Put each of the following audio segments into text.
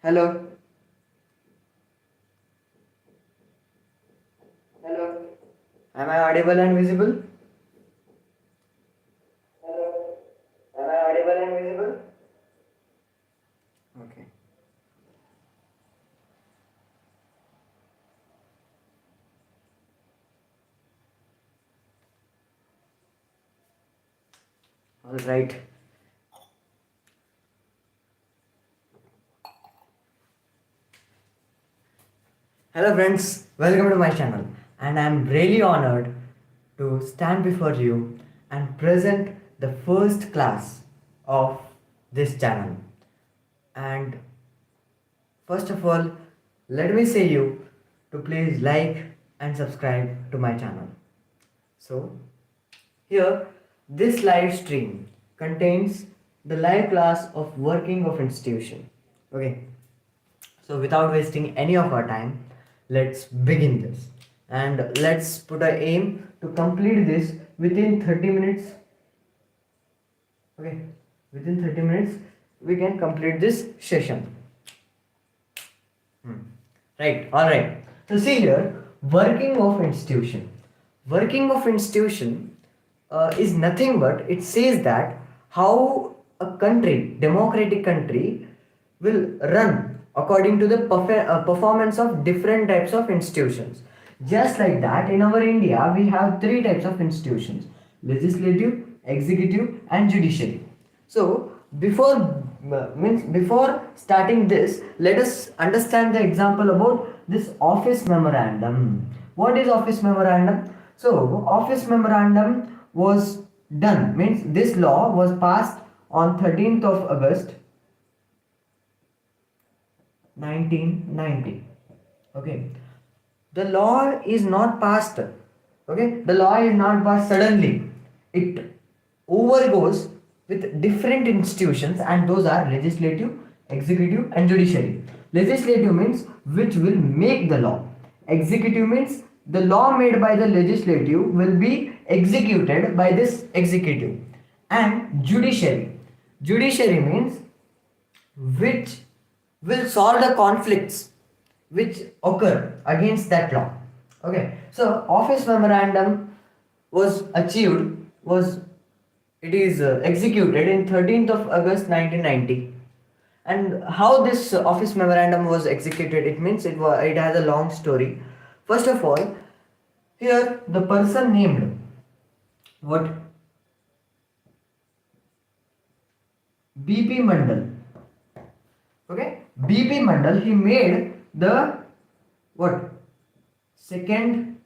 Hello, hello. Am I audible and visible? Hello. Am I audible and visible? Okay. All right. Hello friends, welcome to my channel and I am really honored to stand before you and present the first class of this channel. And first of all, let me say you to please like and subscribe to my channel. So, here this live stream contains the live class of working of institution. Okay. So without wasting any of our time, let's begin this. And let's put a aim to complete this within 30 minutes. Okay, within 30 minutes, we can complete this session. Right, alright. So see here, working of institution. Working of institution is nothing but it says that how a country, democratic country, will run according to the performance of different types of institutions. Just like that, in our India, we have three types of institutions: legislative, executive, and judiciary. So before starting this, let us understand the example about this office memorandum. What is office memorandum? So office memorandum was done, means this law was passed on 13th of August 1990. Okay, the law is not passed. Okay, the law is not passed suddenly. It overgoes with different institutions, and those are legislative, executive, and judiciary. Legislative means which will make the law. Executive means the law made by the legislative will be executed by this executive. And judiciary means which will solve the conflicts which occur against that law. Okay, so office memorandum was achieved, was it is executed in 13th of August 1990. And how this office memorandum was executed, it means it has a long story. First of all, here the person named what, BP Mandal. Okay, BP Mandal, he made the what, second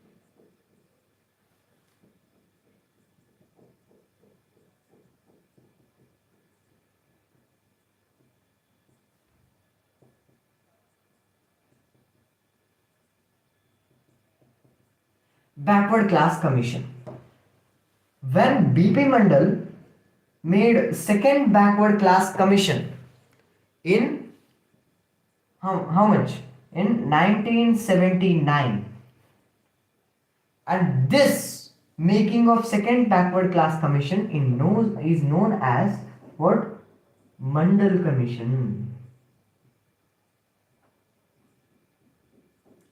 backward class commission. When BP Mandal made second backward class commission in how much, in 1979, and this making of second backward class commission is known as what, Mandal commission.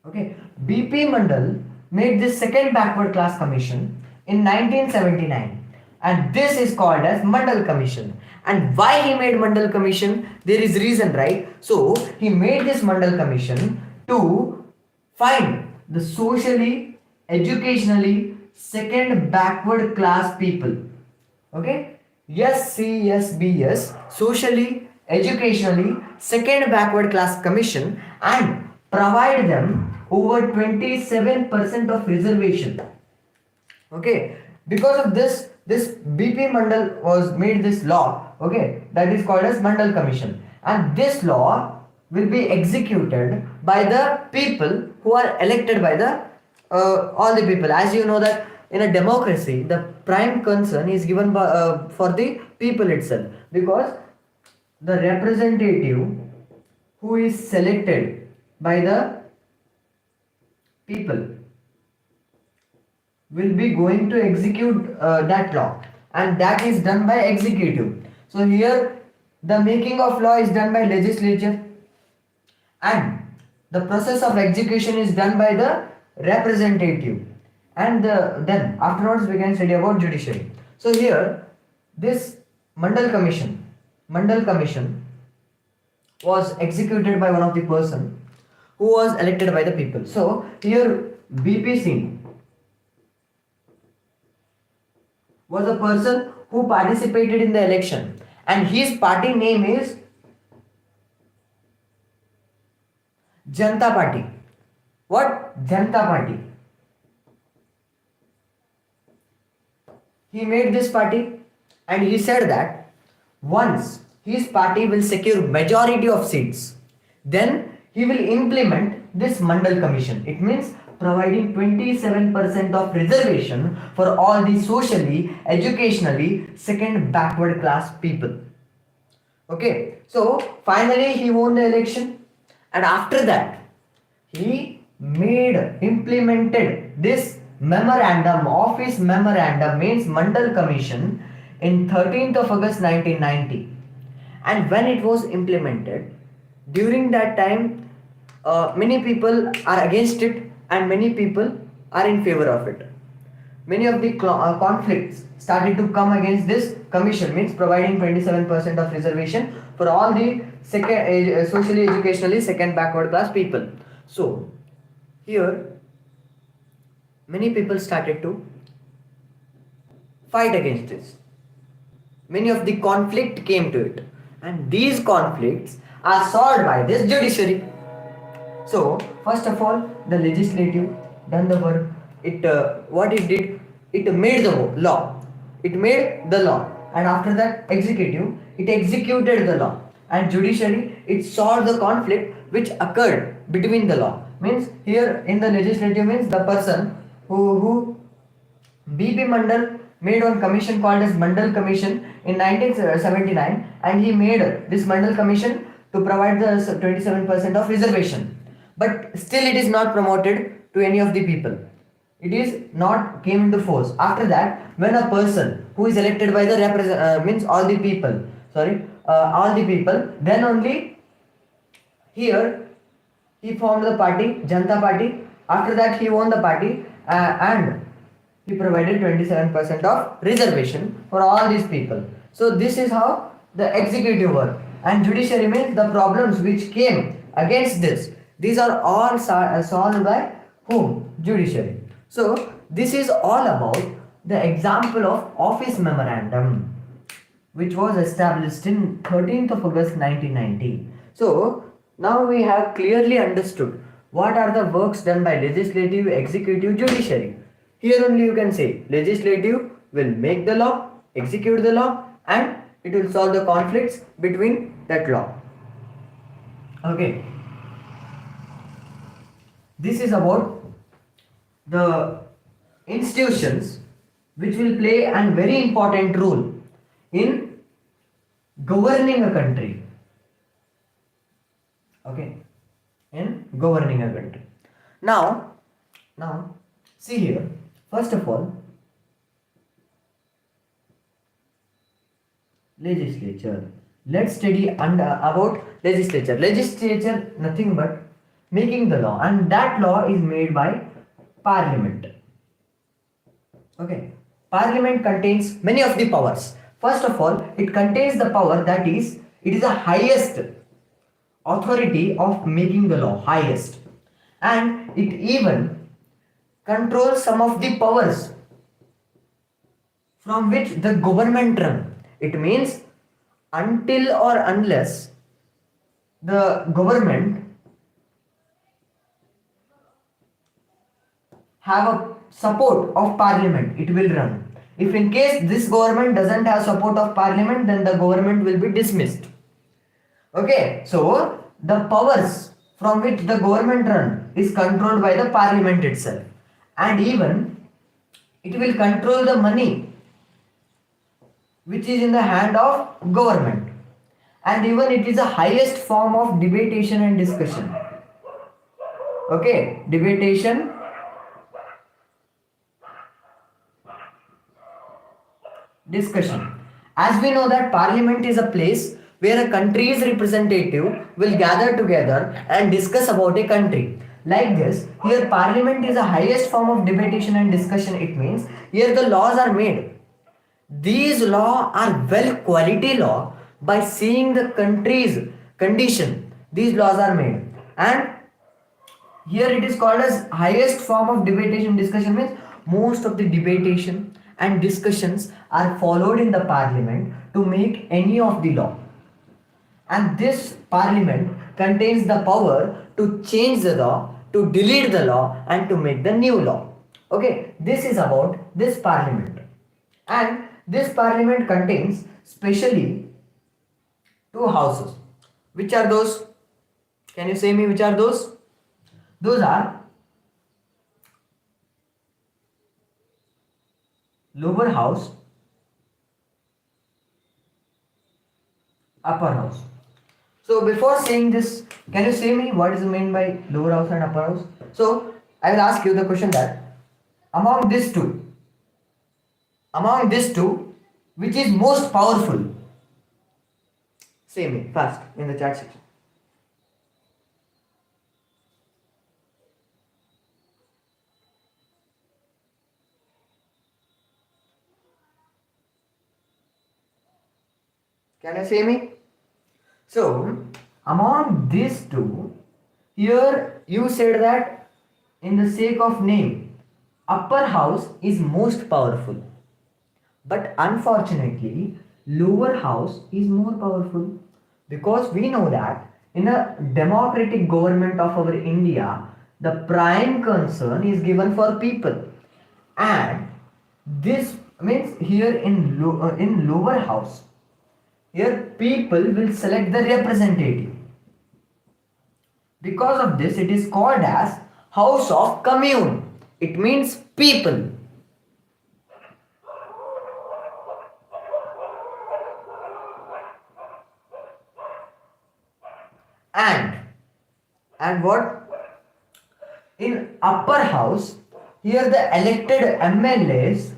Okay, BP Mandal made this second backward class commission in 1979, and this is called as Mandal commission. And why he made Mandal commission? There is reason, right? So he made this Mandal commission to find the socially, educationally second backward class people. Okay, SCSBS, socially, educationally second backward class commission, and provide them over 27% of reservation. Okay, because of this BP Mandal was made this law. Okay, that is called as Mandal commission, and this law will be executed by the people who are elected by the all the people. As you know that in a democracy, the prime concern is given by, for the people itself, because the representative who is selected by the people will be going to execute that law, and that is done by executive. So here the making of law is done by legislature, and the process of execution is done by the representative, and then afterwards we can study about judiciary. So here this Mandal Commission was executed by one of the person who was elected by the people. So here BP Singh was a person who participated in the election, and his party name is Janata Party. What? Janata Party. He made this party and he said that once his party will secure majority of seats, then he will implement this Mandal Commission. It means providing 27% of reservation for all the socially, educationally second backward class people. Okay, so finally he won the election, and after that he implemented this memorandum, office memorandum means Mandal Commission, in 13th of August 1990. And when it was implemented, during that time many people are against it and many people are in favor of it. Many of the conflicts started to come against this commission, means providing 27% of reservation for all the socially, educationally second backward class people. So here many people started to fight against this. Many of the conflict came to it, and these conflicts are solved by this judiciary. So first of all, the legislative done the work. It what it did, it made the law. It made the law, and after that, executive, it executed the law, and judiciary, it solved the conflict which occurred between the law. Means here in the legislative means the person who BP Mandal made one commission called as Mandal Commission in 1979, and he made this Mandal Commission to provide the 27% of reservation. But still it is not promoted to any of the people. It is not came into force. After that, when a person who is elected by the means all the people, then only here he formed the party, Janata Party. After that, he won the party and he provided 27% of reservation for all these people. So this is how the executive work, and judiciary means the problems which came against this. These are all solved by whom? Judiciary. So this is all about the example of office memorandum, which was established in 13th of August 1990. So now we have clearly understood what are the works done by legislative, executive, judiciary. Here only you can say legislative will make the law, execute the law, and it will solve the conflicts between that law. Okay. This is about the institutions which will play a very important role in governing a country. Okay, in governing a country. Now see here. First of all, legislature. Let's study about legislature. Legislature nothing but making the law, and that law is made by Parliament. Okay, Parliament contains many of the powers. First of all, it contains the power that is, it is the highest authority of making the law, highest, and it even controls some of the powers from which the government run. It means until or unless the government have a support of Parliament, it will run. If in case this government doesn't have support of Parliament, then the government will be dismissed. Okay, so the powers from which the government run is controlled by the Parliament itself, and even it will control the money which is in the hand of government, and even it is the highest form of debatation and discussion. Okay, debatation, discussion. As we know that Parliament is a place where a country's representative will gather together and discuss about a country. Like this, here parliament is the highest form of debatation and discussion. It means here the laws are made. These laws are well quality law by seeing the country's condition. These laws are made, and here it is called as highest form of debatation discussion means most of the debatation and discussions are followed in the parliament to make any of the law, and this parliament contains the power to change the law, to delete the law, and to make the new law. Okay, this is about this parliament, and this parliament contains specially two houses. Which are those? Can you say me which are those? Those are lower house, upper house. So before saying this, can you say me what is meant by lower house and upper house? So I will ask you the question that among these two, which is most powerful? Say me fast in the chat section. Can you say me? So, among these two, here you said that in the sake of name, upper house is most powerful. But unfortunately, lower house is more powerful because we know that in a democratic government of our India, the prime concern is given for people, and this means here in lower house, here people will select the representative. Because of this, it is called as house of commune. It means people. And what? In upper house, here the elected MLAs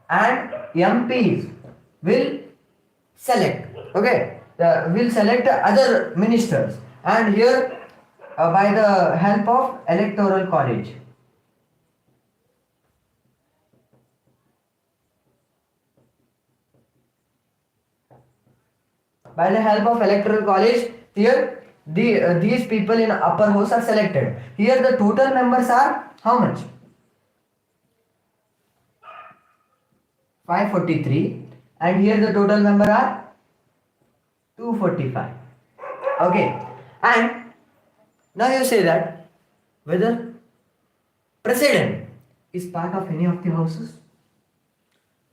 and MPs will select, okay, will select other ministers, and here by the help of electoral college. By the help of electoral college, here these people in upper house are selected. Here the total members are how much? 543, and here the total member are 245. Okay, and now you say that whether president is part of any of the houses,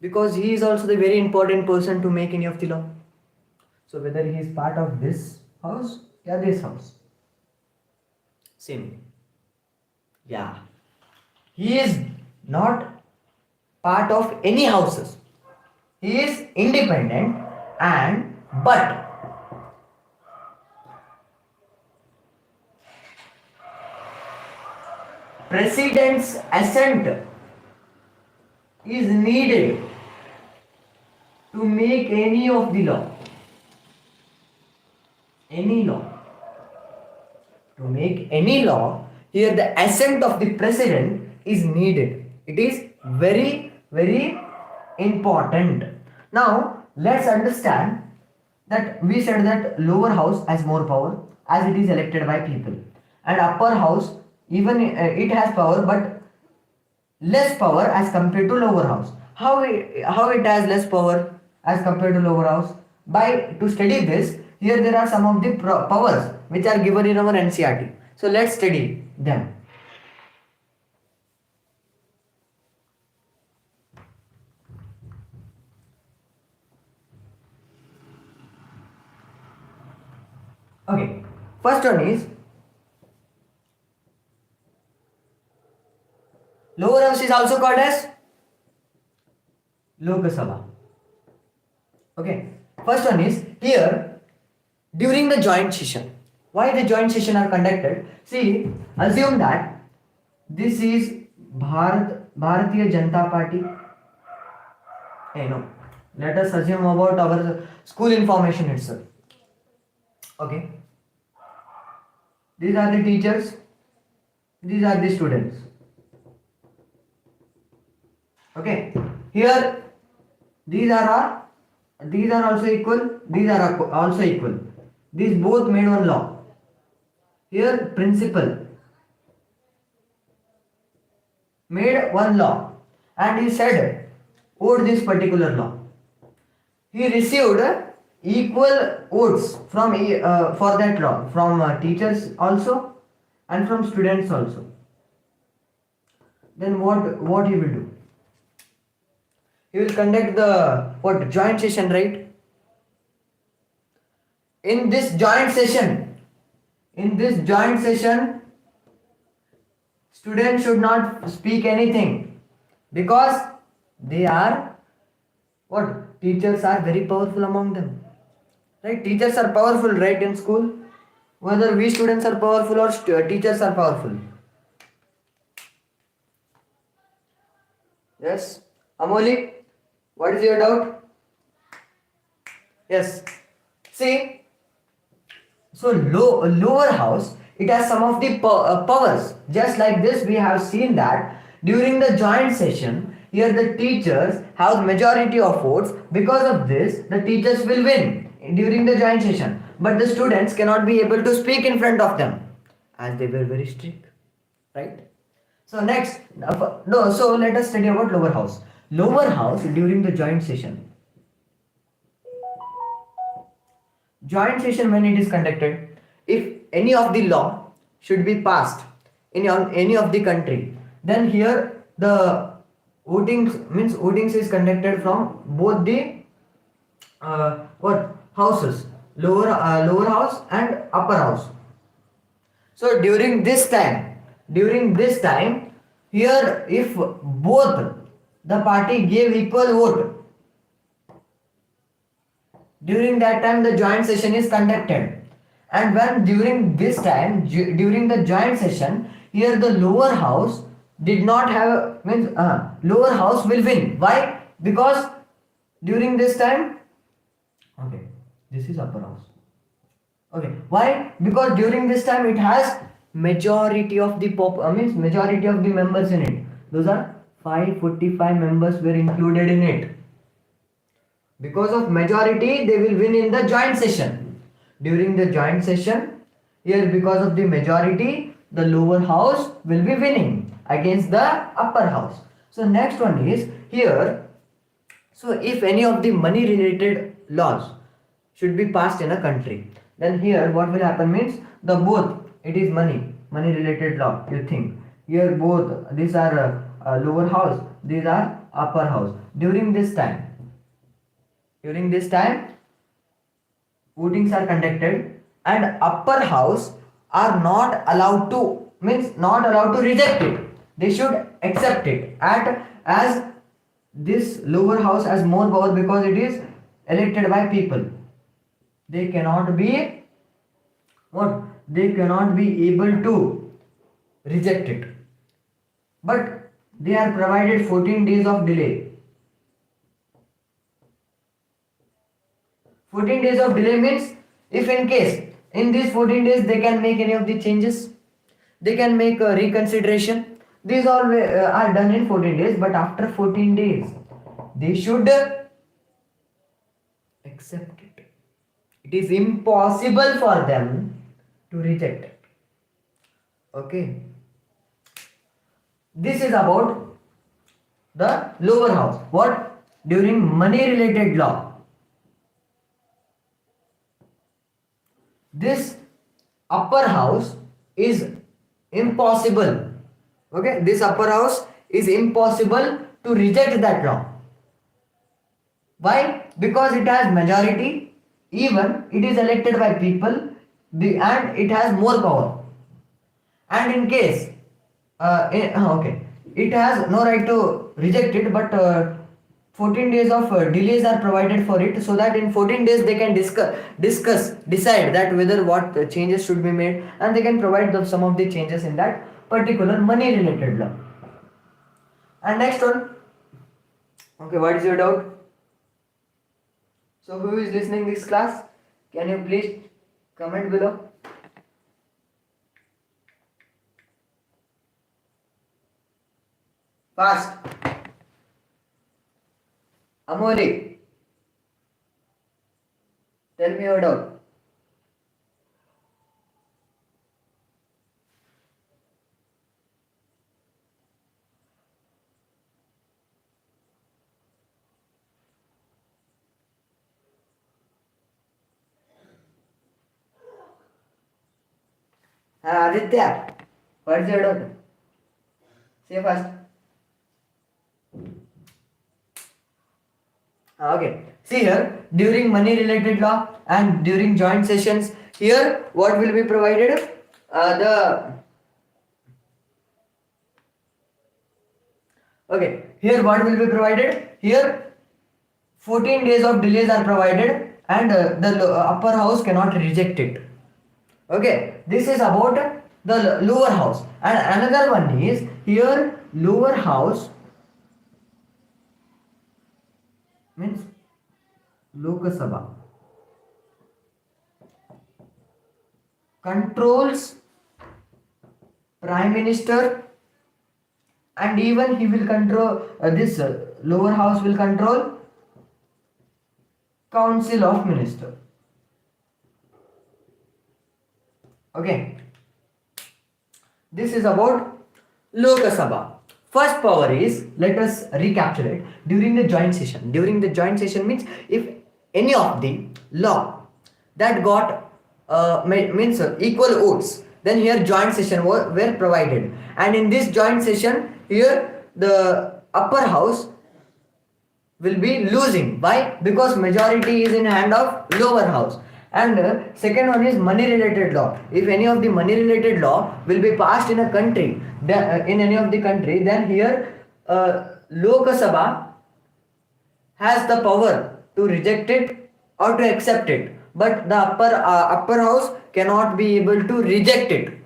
because he is also the very important person to make any of the law. So whether he is part of this house or this house, same. Yeah, he is not part of any houses. He is independent, and but president's assent is needed to make any of the law. Any law. To make any law, here the assent of the president is needed. It is very, very important. Now, let's understand that we said that lower house has more power as it is elected by people, and upper house even it has power but less power as compared to lower house. How it has less power as compared to lower house? By to study this, here there are some of the powers which are given in our NCERT. So let's study them. Okay, first one is lower house is also called as Lok Sabha. Okay, first one is here during the joint session. Why the joint session are conducted? See, assume that this is Bharatiya Janata Party. No. Let us assume about our school information itself. Okay. These are the teachers. These are the students. Okay. Here, these are also equal. These are also equal. These both made one law. Here, principal made one law, and he said, owed this particular law. He received equal votes from for that law from teachers also and from students also. Then what he will do? He will conduct the joint session, right? In this joint session, students should not speak anything, because they are teachers are very powerful among them, right? Teachers are powerful, right, in school. Whether we students are powerful or teachers are powerful. Yes, Amoli, what is your doubt? Yes, see, so lower house, it has some of the powers. Just like this, we have seen that during the joint session, here the teachers have majority of votes. Because of this, the teachers will win during the joint session. But the students cannot be able to speak in front of them, as they were very strict, right? So next, so let us study about lower house. Lower house during the joint session. Joint session, when it is conducted, if any of the law should be passed in any of the country, then here the votings is conducted from both the houses, lower house and upper house. So during this time, here if both the party gave equal vote, during that time the joint session is conducted. And when during this time, during the joint session, here the lower house did not have, lower house will win. Why? Because during this time, okay, this is upper house. Okay, why? Because during this time it has majority of the majority of the members in it. Those are 545 members were included in it. Because of majority, they will win in the joint session. During the joint session, here because of the majority, the lower house will be winning against the upper house. So next one is here. So if any of the money related laws should be passed in a country, then here what will happen means the both, it is money related law. You think here both these are lower house, these are upper house. During this time, votings are conducted, and upper house are not allowed to reject it. They should accept it as this lower house has more power because it is elected by people. They cannot be able to reject it. But they are provided 14 days of delay. 14 days of delay means if in case in these 14 days they can make any of the changes, they can make a reconsideration. These all are done in 14 days, but after 14 days they should accept it. It is impossible for them to reject it. Okay. This is about the lower house. What? During money related law, this upper house is impossible. Okay, this upper house is impossible to reject that law. Why? Because it has majority, even it is elected by people, and it has more power. And in case it has no right to reject it, but 14 days of delays are provided for it, so that in 14 days they can decide that whether what changes should be made, and they can provide some of the changes in that particular money related law. And next one, okay, what is your doubt? So who is listening this class? Can you please comment below? Fast. Amoli, tell me your doubt. Aditya, what's your doubt? Say first. Okay. See here, during money related law and during joint sessions, here what will be provided? Here what will be provided? Here 14 days of delays are provided and the upper house cannot reject it. Okay, this is about the lower house. And another one is here lower house means Lok Sabha controls Prime Minister, and even he will control this lower house will control Council of Minister. Okay, this is about Lok Sabha. First power is, let us recapitulate, during the joint session. During the joint session means if any of the law that got means equal votes, then here joint session were provided, and in this joint session here the upper house will be losing. Why? Because majority is in hand of lower house. And second one is money related law. If any of the money related law will be passed in a country, in any of the country, then here Lok Sabha has the power to reject it or to accept it, but the upper house cannot be able to reject it.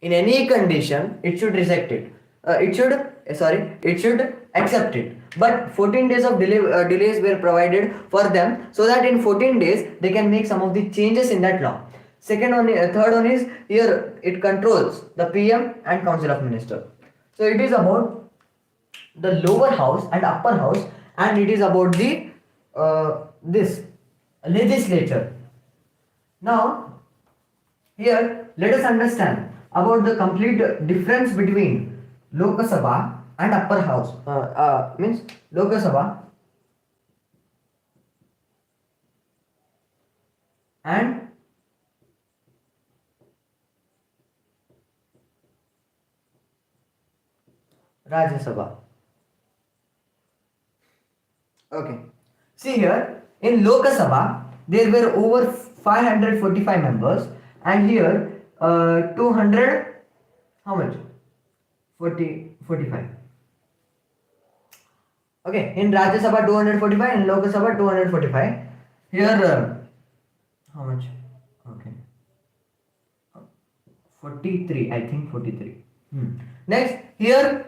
In any condition, it should reject it. It should accept it. But 14 days of delays were provided for them, so that in 14 days they can make some of the changes in that law. Third one is here it controls the PM and Council of Minister. So it is about the lower house and upper house, and it is about the this legislature. Now here let us understand about the complete difference between Lok Sabha and upper house. Means Lok Sabha and Rajya Sabha. Okay. See here, in Lok Sabha there were over 545 members, and here 200, how much? 45. Okay, in Rajya Sabha 245, in Lok Sabha 245. Here how much? Okay, 43, I think 43. Next, here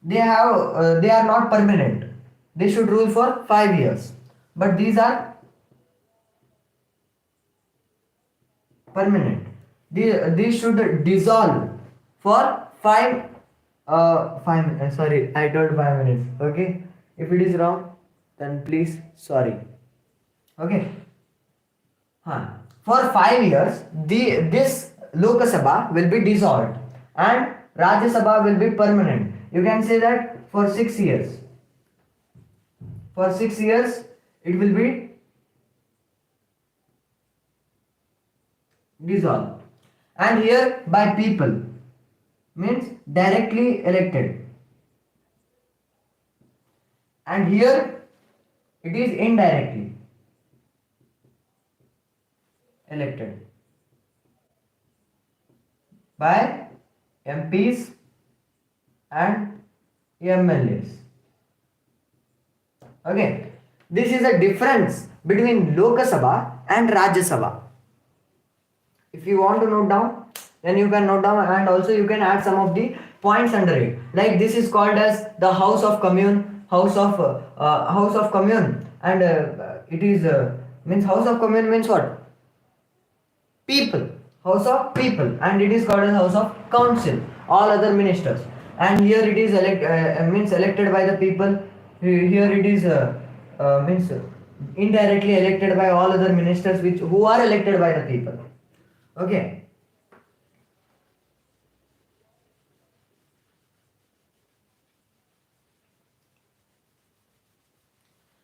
they are not permanent. They should rule for 5 years, but these are permanent. These should dissolve for 5 minutes. Sorry, I told 5 minutes. Okay, if it is wrong, then please sorry. Okay. For 5 years, this Lok Sabha will be dissolved and Rajya Sabha will be permanent. You can say that for 6 years. For 6 years, it will be dissolved. And here by people means directly elected. And here it is indirectly elected by MPs and MLAs. Okay, this is a difference between Lok Sabha and Rajya Sabha. If you want to note down, then you can note down, and also you can add some of the points under it. Like this is called as the House of Commune, House of Commune, and it is means House of Commons means what? People, House of People, and it is called as House of Council. All other ministers, and here it is means elected by the people. Here it is means indirectly elected by all other ministers, which who are elected by the people. Okay.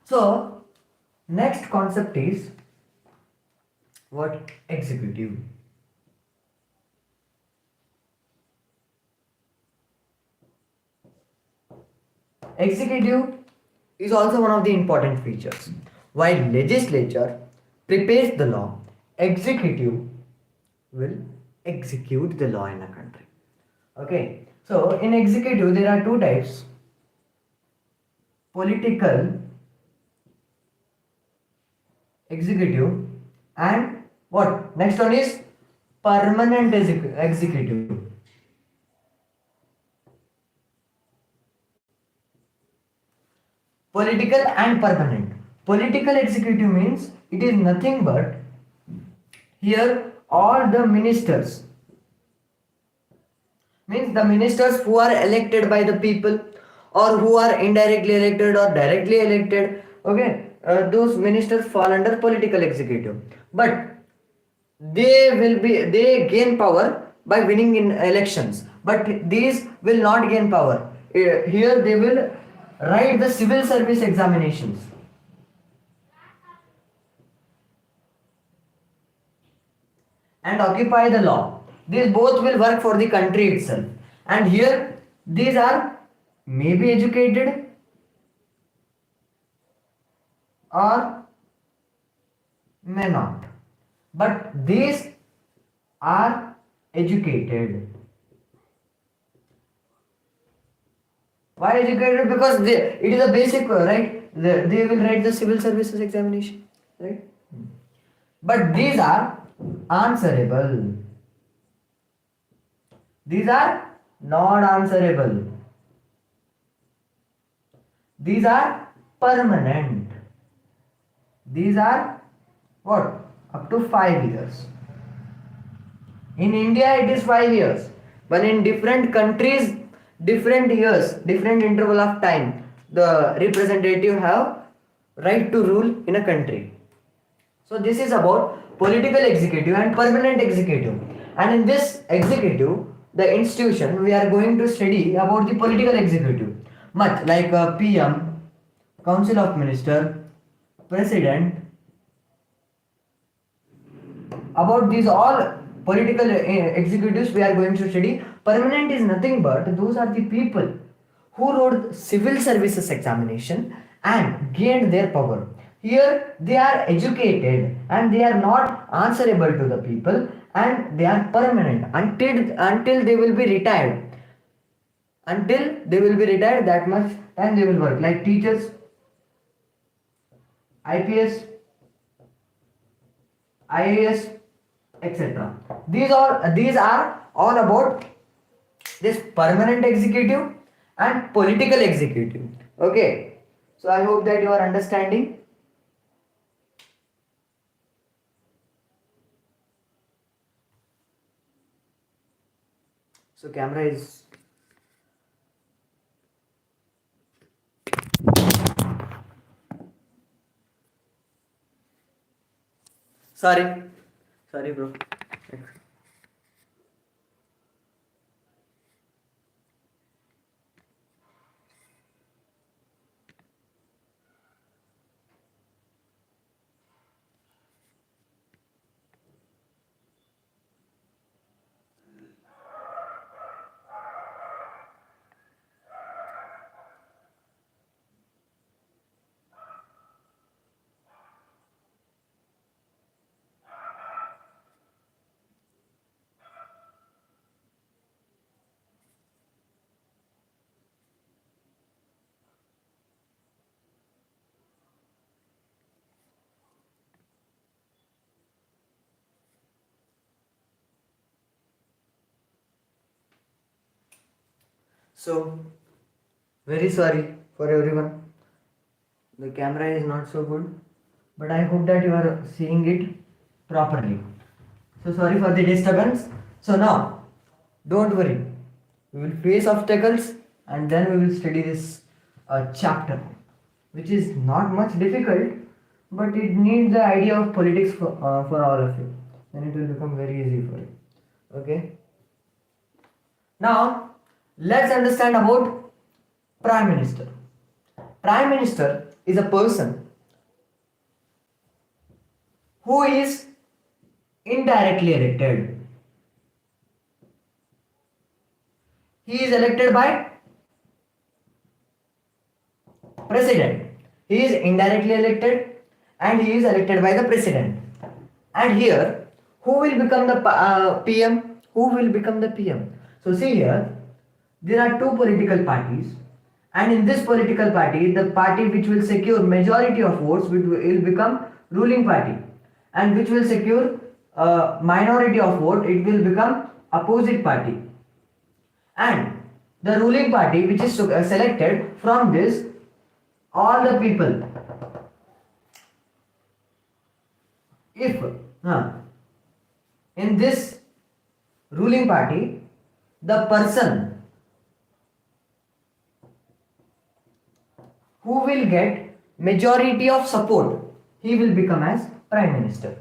So next concept is what? Executive. Executive is also one of the important features. While legislature prepares the law, executive will execute the law in a country. Okay, so in executive there are two types: political executive and what? Next one is permanent executive. Political and permanent. Political executive means it is nothing but here all the ministers, means the ministers who are elected by the people or who are indirectly elected or directly elected. Okay, those ministers fall under political executive, but they gain power by winning in elections, but these will not gain power. Here they will write the civil service examinations and occupy the law. These both will work for the country itself. And here these are maybe educated or may not. But these are educated. Why educated? Because it is a basic, right? They will write the civil services examination, right? But these are answerable. These are not answerable. These are permanent. These are what? Up to 5 years. In India it is 5 years, but in different countries, different years, different interval of time, the representative have right to rule in a country. So this is about political executive and permanent executive. And in this executive, the institution, we are going to study about the political executive, much like PM, Council of Minister, President. About these all political executives we are going to study. Permanent is nothing but those are the people who wrote civil services examination and gained their power. Here they are educated and they are not answerable to the people, and they are permanent until they will be retired. Until they will be retired, that much time they will work, like teachers, IPS, IAS, etc. These are all about this permanent executive and political executive. Okay, so I hope that you are understanding. So camera is sorry, sorry bro. So very sorry for everyone. The camera is not so good, but I hope that you are seeing it properly. So sorry for the disturbance. So now, don't worry. We will face obstacles and then we will study this chapter, which is not much difficult, but it needs the idea of politics for all of you. Then it will become very easy for you. Okay. Now, let's understand about Prime Minister. Prime Minister is a person who is indirectly elected. He is elected by president. He is indirectly elected and he is elected by the president. And here, who will become the PM? Who will become the PM? So see here, there are two political parties, and in this political party, the party which will secure majority of votes will become ruling party, and which will secure minority of vote, it will become opposite party. And the ruling party which is selected from this, all the people, if in this ruling party, the person who will get majority of support, he will become as prime minister.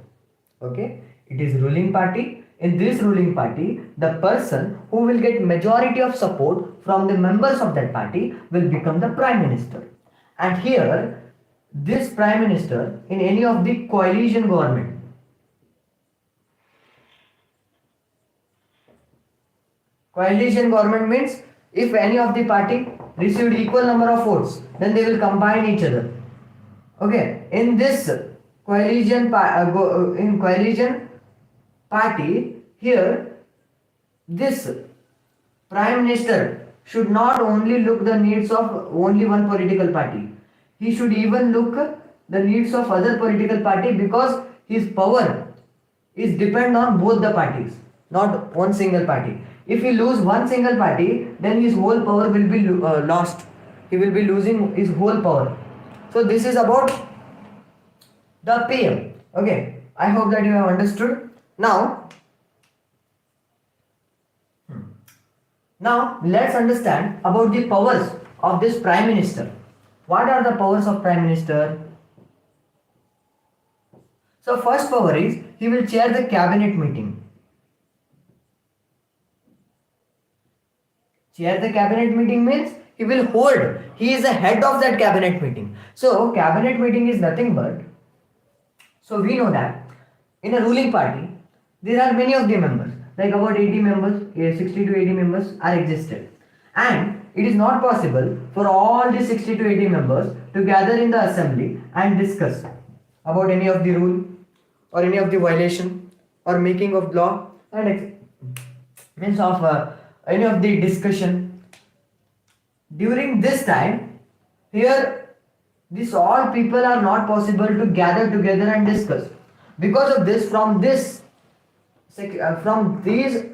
Okay, it is ruling party. In this ruling party, the person who will get majority of support from the members of that party will become the prime minister. And here, this prime minister in any of the coalition government, coalition government means if any of the party received equal number of votes, then they will combine each other. Okay, in this coalition coalition party, here this prime minister should not only look the needs of only one political party. He should even look the needs of other political party, because his power is depend on both the parties, not one single party. If he lose one single party, then his whole power will be lost. He will be losing his whole power. So this is about the PM. Okay, I hope that you have understood. Now let's understand about the powers of this prime minister. What are the powers of prime minister? So first power is he will chair the cabinet meeting. Chair the cabinet meeting means he will hold. He is the head of that cabinet meeting. So cabinet meeting is nothing but, so we know that in a ruling party there are many of the members, like about 80 members, 60 to 80 members are existed, and it is not possible for all the 60 to 80 members to gather in the assembly and discuss about any of the rule or any of the violation or making of law and means of any of the discussion. During this time, here this all people are not possible to gather together and discuss. Because of this, from these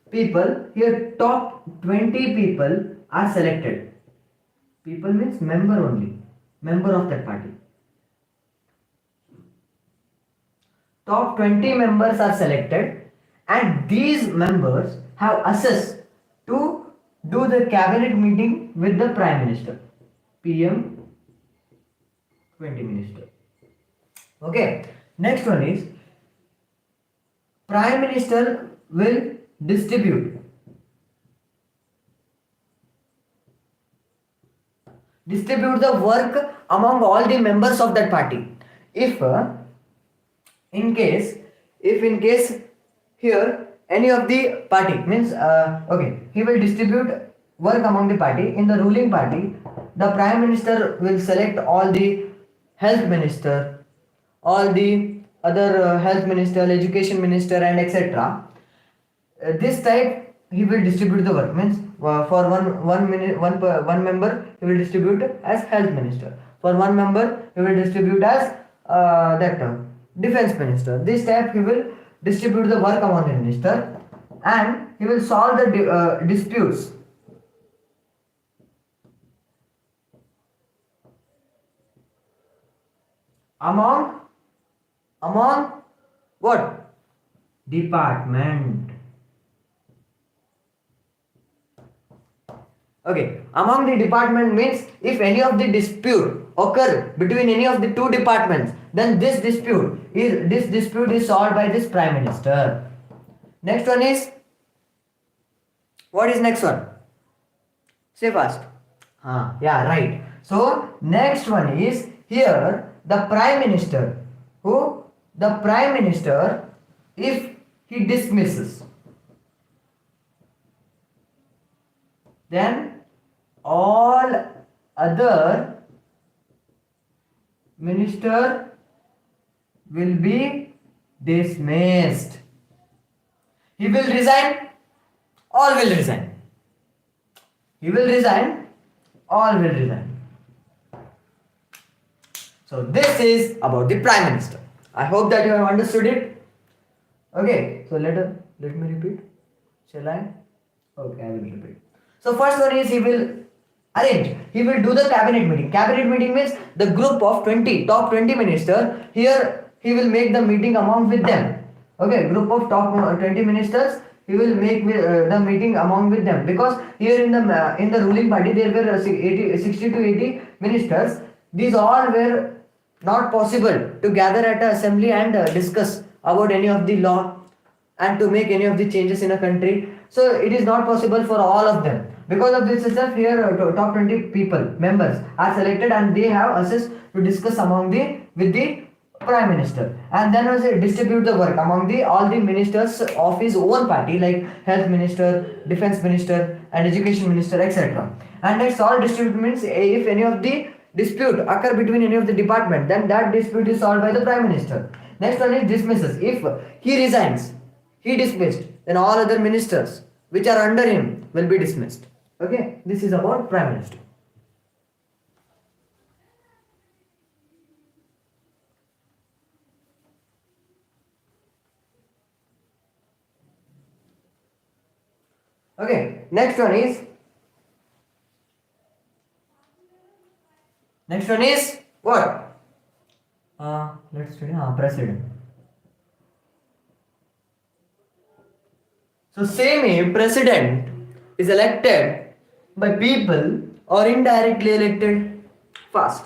people, here top 20 people are selected. People means member only, member of that party. Top 20 members are selected, and these members have access to do the cabinet meeting with the prime minister, PM 20 minister. Okay, next one is prime minister will distribute the work among all the members of that party. If in case here any of the party means okay, he will distribute work among the party. In the ruling party, the prime minister will select all the health minister, all the other health minister, education minister, and etc. This type he will distribute the work, means for one member he will distribute as health minister, for one member he will distribute as defense minister. This type he will distribute the work among the minister, and he will solve the disputes. among what? Department. Okay, among the department means if any of the dispute occur between any of the two departments, then this dispute is solved by this prime minister. Next one is, what is next one? Say fast. Yeah, right. So next one is here the prime minister. Who? The prime minister, if he dismisses, then all other minister will be dismissed. He will resign, all will resign. He will resign, all will resign. So this is about the prime minister. I hope that you have understood it. Okay, so let me repeat. Shall I? Okay, I will repeat. So first one is he will do the cabinet meeting. Cabinet meeting means the group of top 20 ministers. Here he will make the meeting among with them. Okay, group of top 20 ministers. He will make the meeting among with them, because here in the ruling party there were 60 to 80 ministers. These all were not possible to gather at an assembly and discuss about any of the law and to make any of the changes in a country. So it is not possible for all of them. Because of this itself, here top 20 members are selected, and they have assessed to discuss with the prime minister, and then also distribute the work among all the ministers of his own party, like health minister, defense minister, and education minister, etc. And next, all distribute means if any of the dispute occur between any of the department, then that dispute is solved by the prime minister. Next one is dismisses. If he resigns, he dismissed, then all other ministers which are under him will be dismissed. Okay, this is about prime minister. Okay, next one is what? Let's study president. So same president is elected by people or indirectly elected. Fast.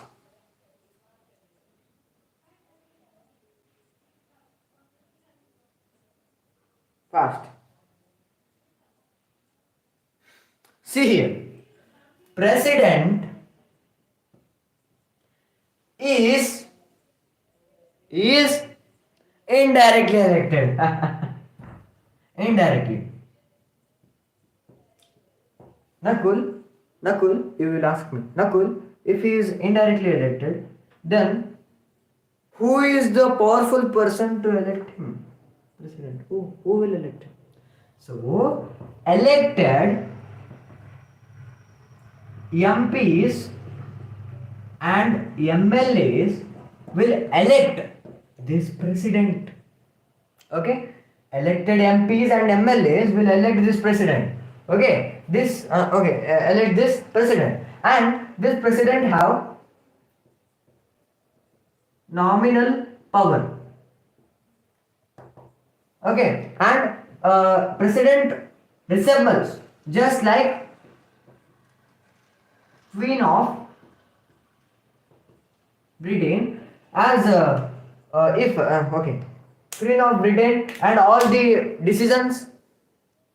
See here, president is indirectly elected. Indirectly. Nakul, you will ask me, Nakul, if he is indirectly elected, then who is the powerful person to elect him? President. Who will elect him? So, elected MPs and MLAs will elect this president. Okay? Elected MPs and MLAs will elect this president. Okay? Elect this president. And this president have nominal power. Okay? And president resembles just like Queen of Britain, as Queen of Britain, and all the decisions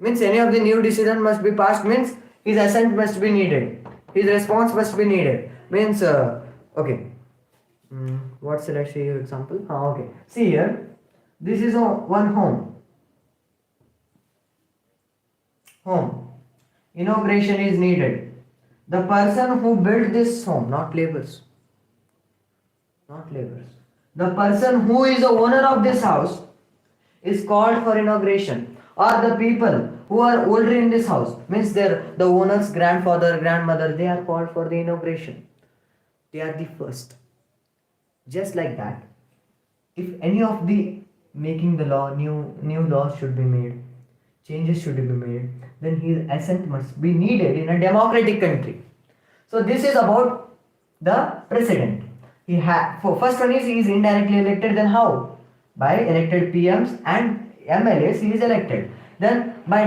means any of the new decision must be passed, means his assent must be needed, his response must be needed, means what should I show you example? Okay, see here, this is one home. Inauguration is needed. The person who built this home, not laborers. The person who is the owner of this house is called for inauguration, or the people who are older in this house, means the owner's grandfather, grandmother, they are called for the inauguration. They are the first. Just like that, if any of the making the law, new laws should be made, changes should be made, then his assent must be needed in a democratic country. So this is about the president. For first one is he is indirectly elected. Then how? By elected PMs and MLAs he is elected. Then by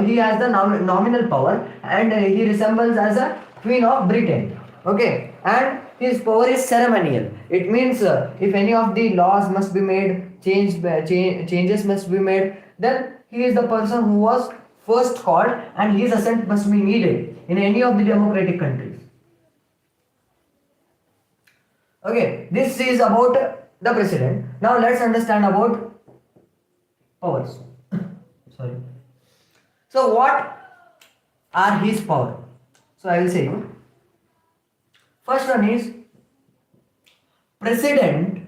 he has the nominal power, and he resembles as a Queen of Britain. Okay, and his power is ceremonial. It means if any of the laws must be made, changes must be made, then he is the person who was first called, and his assent must be needed in any of the democratic countries. Okay, this is about the president. Now let's understand about powers. Sorry. So what are his power? So I will say you. First one is president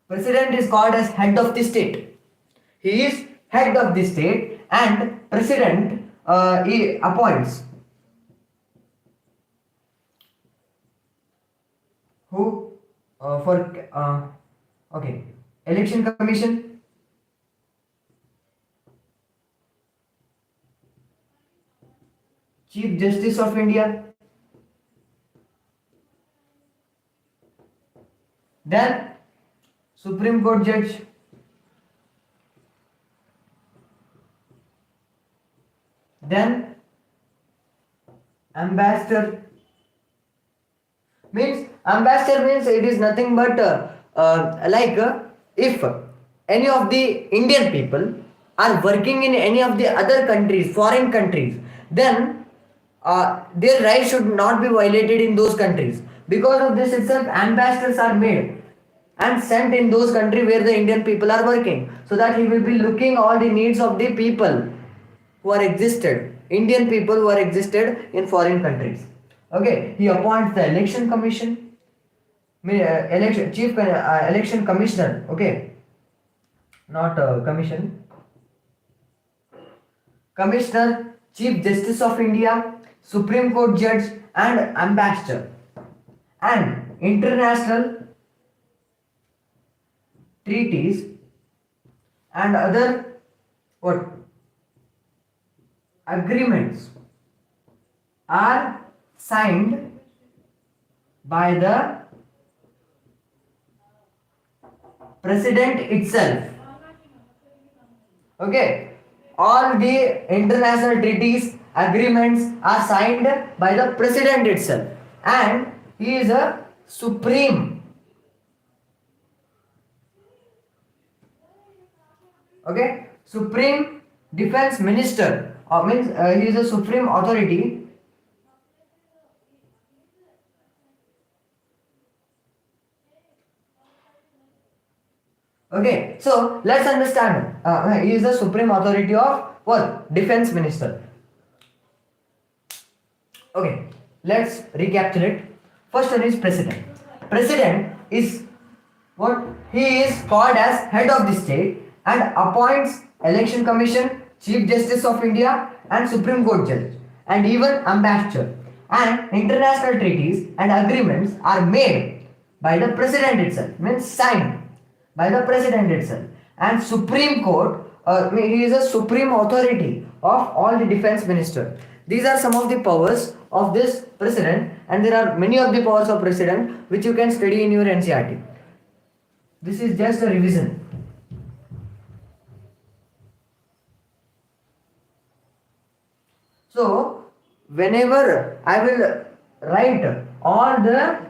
President is called as head of the state. He is head of the state, and president he appoints who for okay, election commission, Chief Justice of India, then Supreme Court judge, then ambassador. Ambassador means it is nothing but if any of the Indian people are working in any of the other countries, foreign countries, then their rights should not be violated in those countries. Because of this itself, ambassadors are made and sent in those countries where the Indian people are working, so that he will be looking all the needs of the people who are existed, Indian people who are existed in foreign countries. Okay, he appoints the election commission, election commissioner. Okay, not commission. Commissioner, Chief Justice of India, Supreme Court judge, and ambassador, and international treaties and other what agreements are signed by the president itself. Okay, all the international treaties, agreements are signed by the president itself, and he is a supreme. Okay, supreme defense minister, means he is a supreme authority. Okay, so let's understand. He is the supreme authority of what? Defense minister. Okay, let's recapitulate. First one is president. President is what? He is called as head of the state and appoints election commission, Chief Justice of India, and Supreme Court judge, and even ambassador. And international treaties and agreements are made by the president itself, means signed by the president itself. And Supreme Court, he is a supreme authority of all the defense minister. These are some of the powers of this president, and there are many of the powers of president which you can study in your NCERT. This is just a revision. So whenever I will write all the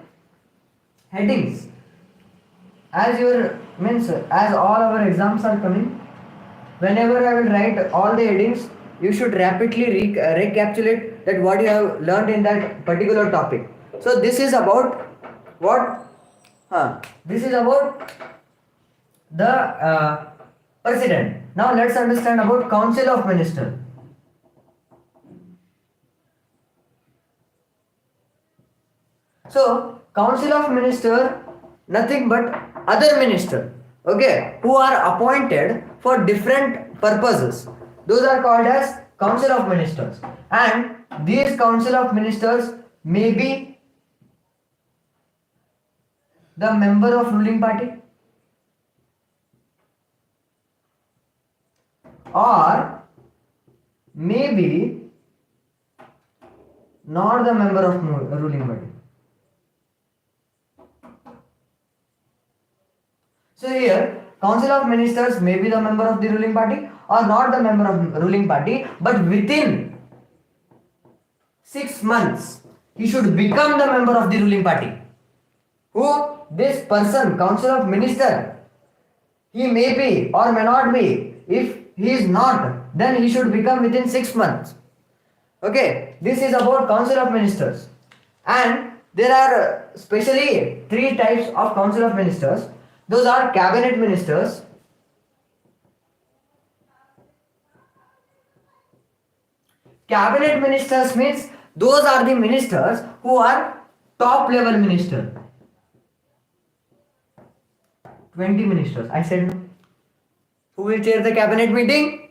headings, as all our exams are coming, whenever I will write all the headings, you should rapidly recapitulate that what you have learned in that particular topic. So this is about what? This is about the president. Now let's understand about Council of Ministers. So Council of Ministers, nothing but other minister, okay, who are appointed for different purposes. Those are called as Council of Ministers, and these Council of Ministers may be the member of ruling party, or maybe not the member of ruling body. So here, Council of Ministers may be the member of the ruling party or not the member of ruling party, but within 6 months he should become the member of the ruling party. Who? This person, Council of Minister. He may be or may not be. If he is not, then he should become within 6 months. Okay, this is about Council of Ministers. And there are specially 3 types of Council of Ministers. Those are Cabinet Ministers, Cabinet Ministers means those are the ministers who are top level minister. 20 ministers. I said no. Who will chair the cabinet meeting?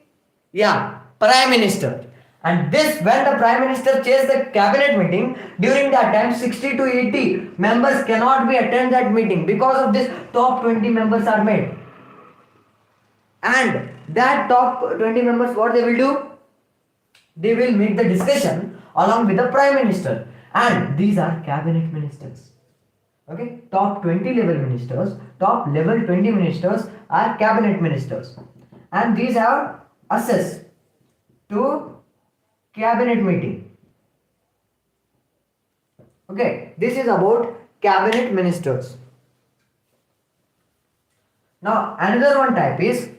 Yeah, Prime Minister. And this, when the Prime Minister chairs the cabinet meeting, during that time 60 to 80 members cannot be attend that meeting. Because of this, top 20 members are made. And that top 20 members, what they will do? They will make the discussion along with the Prime Minister. And these are cabinet ministers. Okay, top 20 level ministers, top level 20 ministers are cabinet ministers. And these have access to cabinet meeting. Okay, this is about cabinet ministers. Now another one type is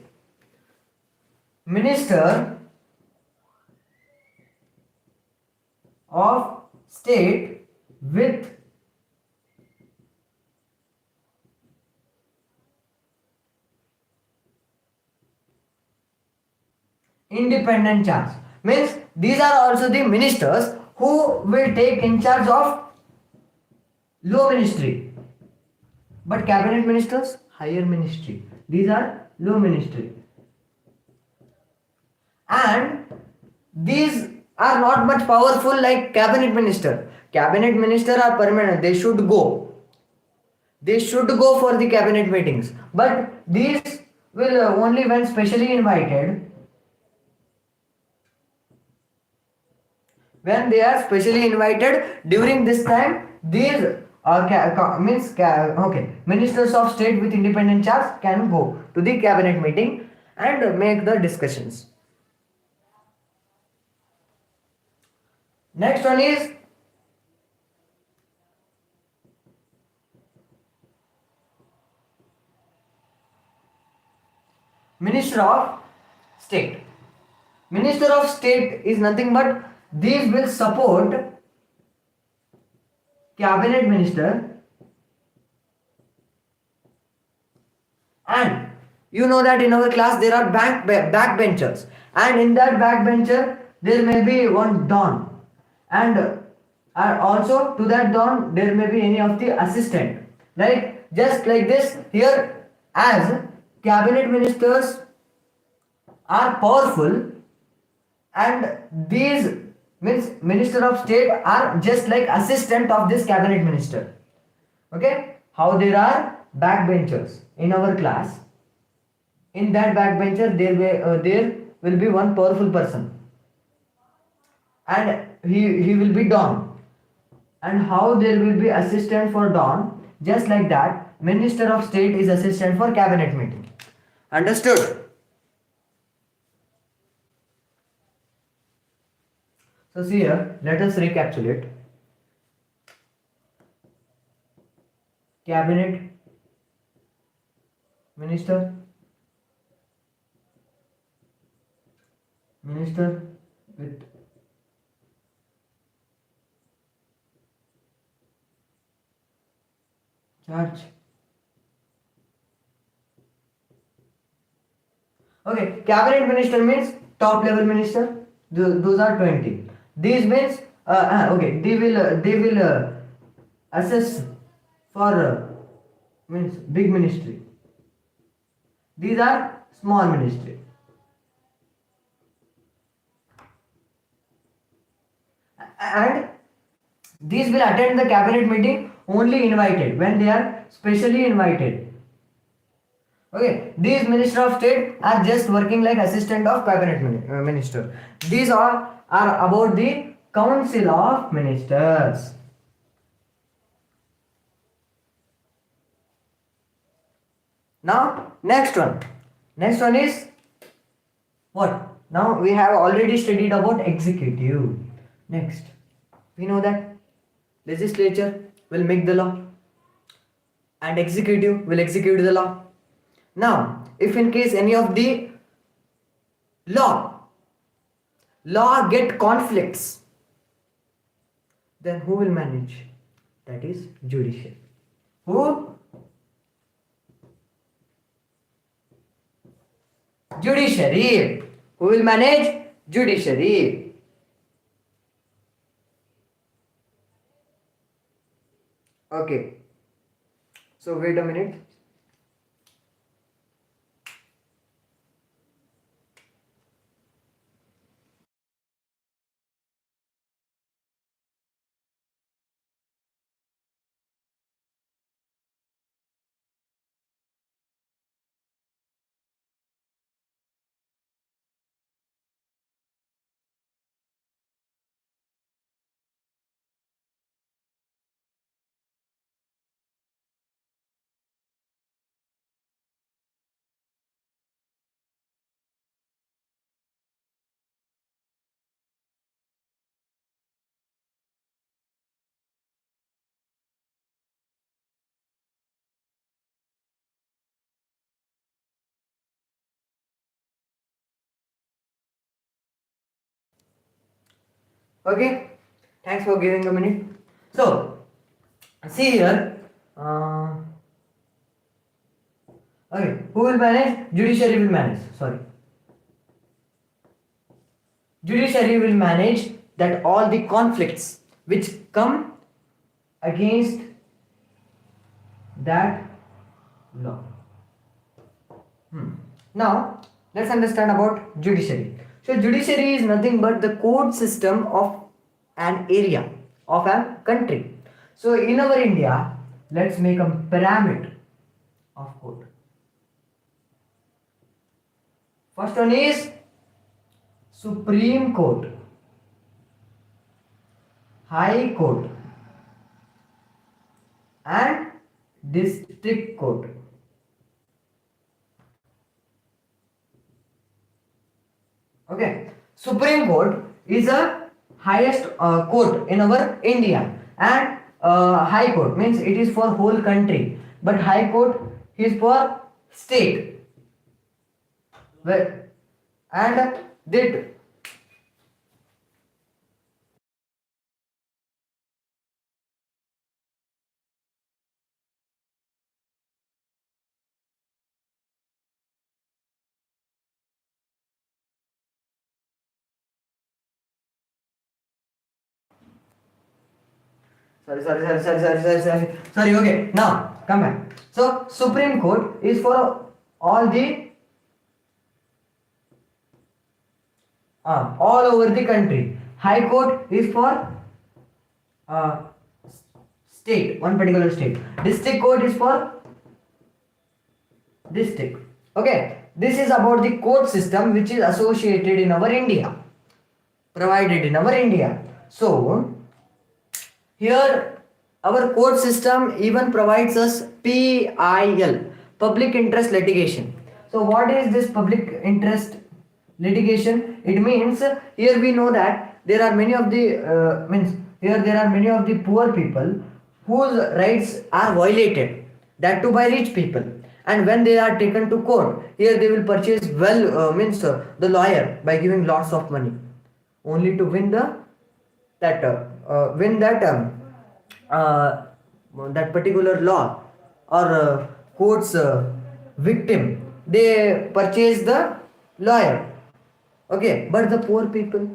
Minister of State with independent charge. Means these are also the ministers who will take in charge of low ministry. But cabinet ministers, higher ministry. These are low ministry. And these are not much powerful like cabinet minister. Cabinet minister are permanent. They should go. They should go for the cabinet meetings. But these will only when specially invited. When they are specially invited, during this time, these ministers of state with independent charge can go to the cabinet meeting and make the discussions. Next one is Minister of State. Minister of State is nothing but these will support cabinet minister, and you know that in our class there are backbenchers, and in that backbencher there may be one don, and also to that don there may be any of the assistant, right? Just like this here, as cabinet ministers are powerful and these means minister of state are just like assistant of this cabinet minister. Okay, how there are backbenchers in our class. In that backbencher there will be one powerful person and he will be don, and how there will be assistant for don, just like that minister of state is assistant for cabinet meeting. Understood? So see here, let us recapitulate. Cabinet minister, minister with charge. Okay, cabinet minister means top level minister. Those are 20. These means okay, they will assess for means big ministry. These are small ministry. And these will attend the cabinet meeting only invited, when they are specially invited. Okay, these minister of state are just working like assistant of cabinet minister. These are about the council of ministers. Now next one. Next one is what? Now we have already studied about executive. Next, we know that legislature will make the law and executive will execute the law. Now, if in case any of the law get conflicts, then who will manage? That is judiciary. Who? Judiciary. Who will manage? Judiciary. Okay. So wait a minute. Okay. Thanks for giving a minute. So, see here. Okay. Who will manage? Judiciary will manage. Sorry. Judiciary will manage that all the conflicts which come against that law. Now let's understand about judiciary. So judiciary is nothing but the court system of an area of a country. So in our India, let's make a pyramid of court. First one is Supreme Court, High Court, and District Court. Okay, Supreme Court is a highest court in our India, and High Court means it is for whole country, but High Court is for state. Well, and did sorry. Okay, now come back. So Supreme Court is for all the all over the country. High Court is for uh, state, one particular state. District Court is for district. Okay, this is about the court system which is associated in our India, provided in our India. So here our court system even provides us PIL, public interest litigation. So what is this public interest litigation? It means here we know that there are many of the means here there are many of the poor people whose rights are violated, that too by rich people, and when they are taken to court, here they will purchase the lawyer by giving lots of money only to win the that win that that particular law or court's victim. They purchase the lawyer. Okay, but the poor people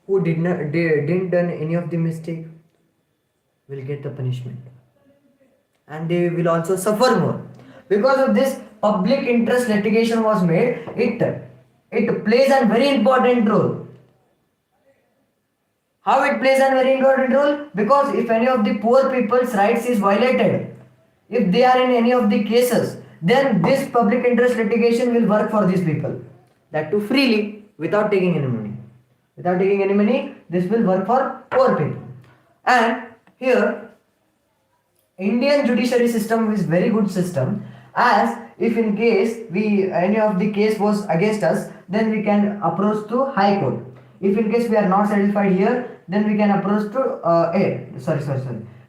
who didn't done any of the mistake will get the punishment, and they will also suffer more. Because of this, public interest litigation was made. It plays a very important role. How it plays a very important role? Because if any of the poor people's rights is violated, if they are in any of the cases, then this public interest litigation will work for these people. That too freely, without taking any money. Without taking any money, this will work for poor people. And here, Indian judiciary system is very good system, as if in case we any of the case was against us, then we can approach to High Court. If in case we are not satisfied here, then we can approach to sorry.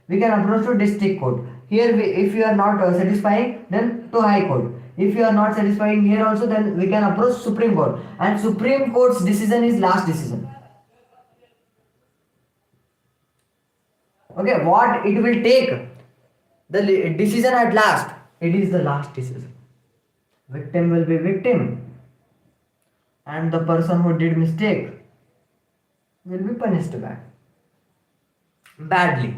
We can approach to District Court. Here, if you are not satisfying, then to High Court. If you are not satisfying here also, then we can approach Supreme Court. And Supreme Court's decision is last decision. Okay, what it will take, the decision at last, it is the last decision. Victim will be victim, and the person who did mistake will be punished back badly.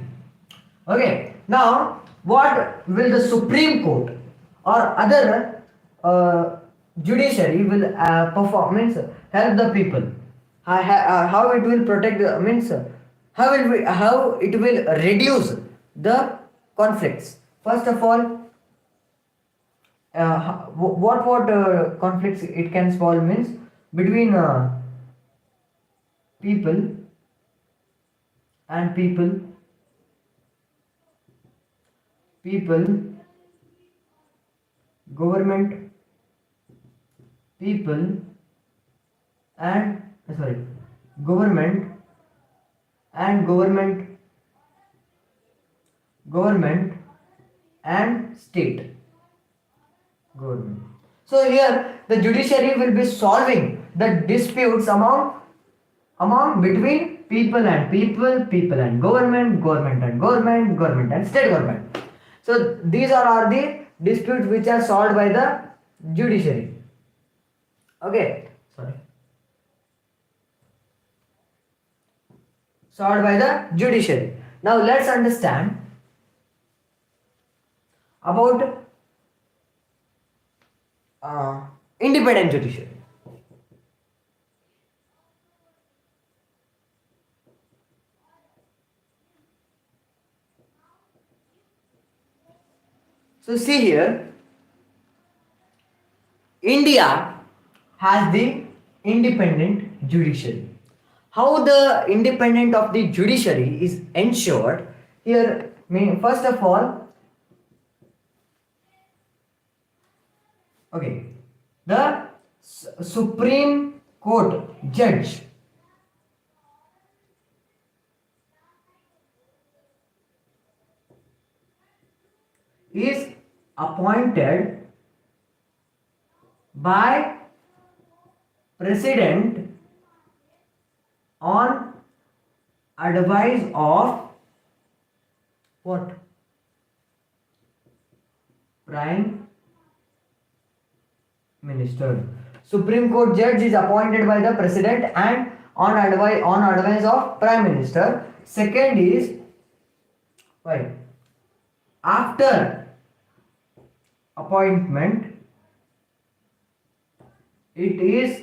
Okay, now what will the Supreme Court or other judiciary will perform, means help the people? How it will protect, means how it will reduce the conflicts. First of all, what conflicts it can solve, means between people and people, government, people and government and government and state government. So here the judiciary will be solving the disputes among between people and people and government and state government. So these are the disputes which are solved by the judiciary. Okay, solved by the judiciary. Now let's understand about independent judiciary. So see here, India has the independent judiciary. How the independence of the judiciary is ensured here? First of all, okay, the Supreme Court judge is appointed by President on advice of what? Prime Minister. Supreme Court judge is appointed by the President and on advice of Prime Minister. Second is, why? After appointment, it is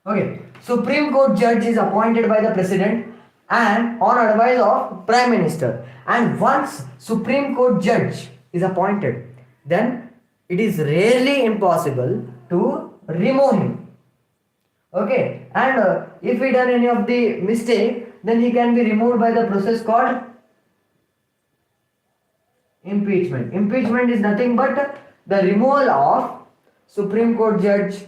okay. Supreme Court judge is appointed by the President and on advice of Prime Minister. And once Supreme Court judge is appointed, then it is rarely impossible to remove him. Okay, and if he done any of the mistake, then he can be removed by the process called impeachment. Impeachment is nothing but the removal of Supreme Court judge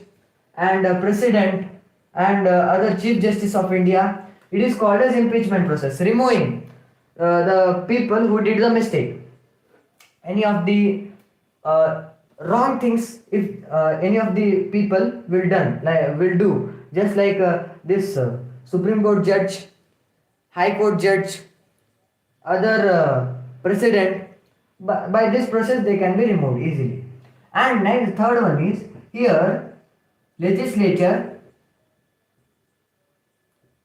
and President and other Chief Justice of India. It is called as impeachment process, removing the people who did the mistake, any of the wrong things. If any of the people will do, just like this Supreme Court judge, High Court judge, other President, by this process they can be removed easily. And next, third one is here, legislature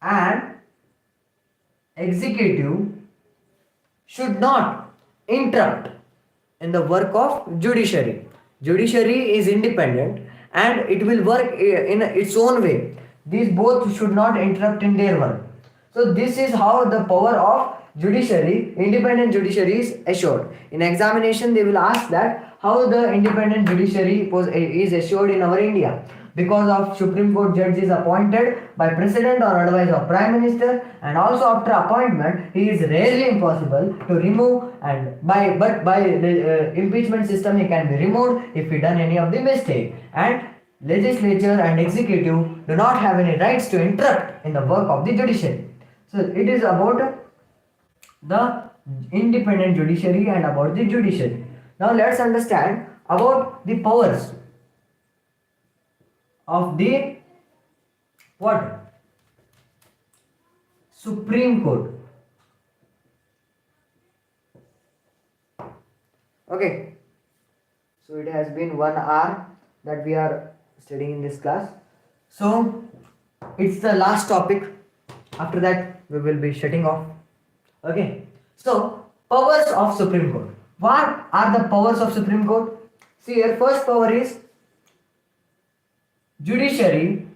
and executive should not interrupt in the work of judiciary. Judiciary is independent and it will work in its own way. These both should not interrupt in their work. So this is how the power of judiciary, independent judiciary is assured. In examination, they will ask that how the independent judiciary is assured in our India. Because of Supreme Court judge is appointed by President or advice of Prime Minister, and also after appointment, he is rarely impossible to remove, and by the impeachment system he can be removed if he done any of the mistake. And legislature and executive do not have any rights to interrupt in the work of the judiciary. So it is about the independent judiciary and about the judiciary. Now let's understand about the powers of the what? Supreme Court. Okay. So it has been 1 hour that we are studying in this class. So it's the last topic. After that we will be shutting off. Okay. So powers of Supreme Court. What are the powers of Supreme Court? See here, first power is judiciary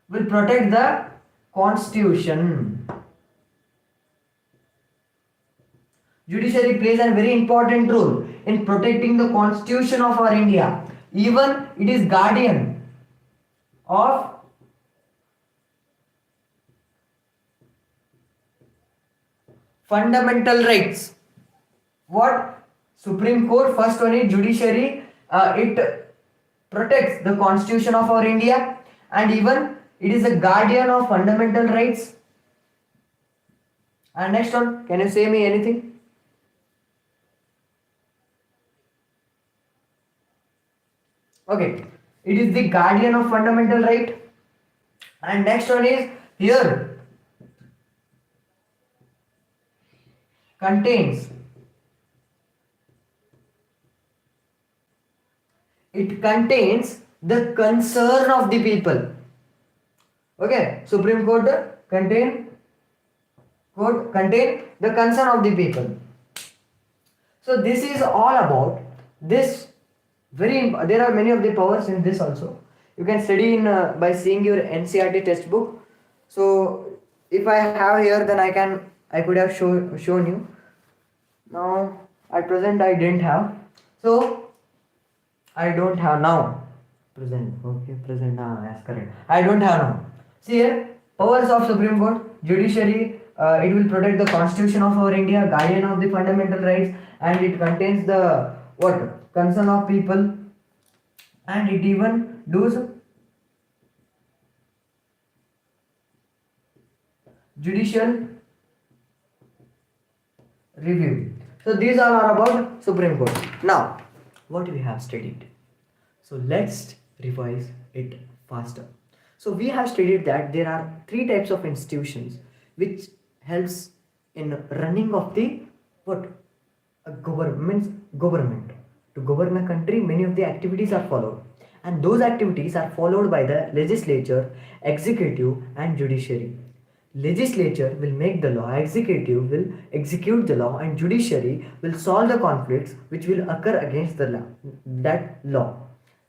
will protect the constitution. Judiciary plays a very important role in protecting the constitution of our India. Even it is guardian of fundamental rights. What? Supreme Court, first one is judiciary. It protects the constitution of our India, and even it is a guardian of fundamental rights. And next one, can you say me anything? Okay, it is the guardian of fundamental right. And next one is here contains, it contains the concern of the people. Okay, Supreme Court contain the concern of the people. So this is all about this. There are many of the powers in this also. You can study in by seeing your NCERT textbook. So if I have here, then I could have shown you. Now at present I didn't have. So I don't have now. Present. Okay, present. Yes, correct. I don't have now. See here, powers of Supreme Court, judiciary. It will protect the constitution of our India, guardian of the fundamental rights, and it contains the what? Concern of people, and it even does judicial review. So these all are about Supreme Court. Now, what we have studied. So let's revise it faster. So we have studied that there are 3 types of institutions which helps in running of the what? A government. To govern a country, many of the activities are followed, and those activities are followed by the legislature, executive, and judiciary. Legislature will make the law, executive will execute the law, and judiciary will solve the conflicts which will occur against that law.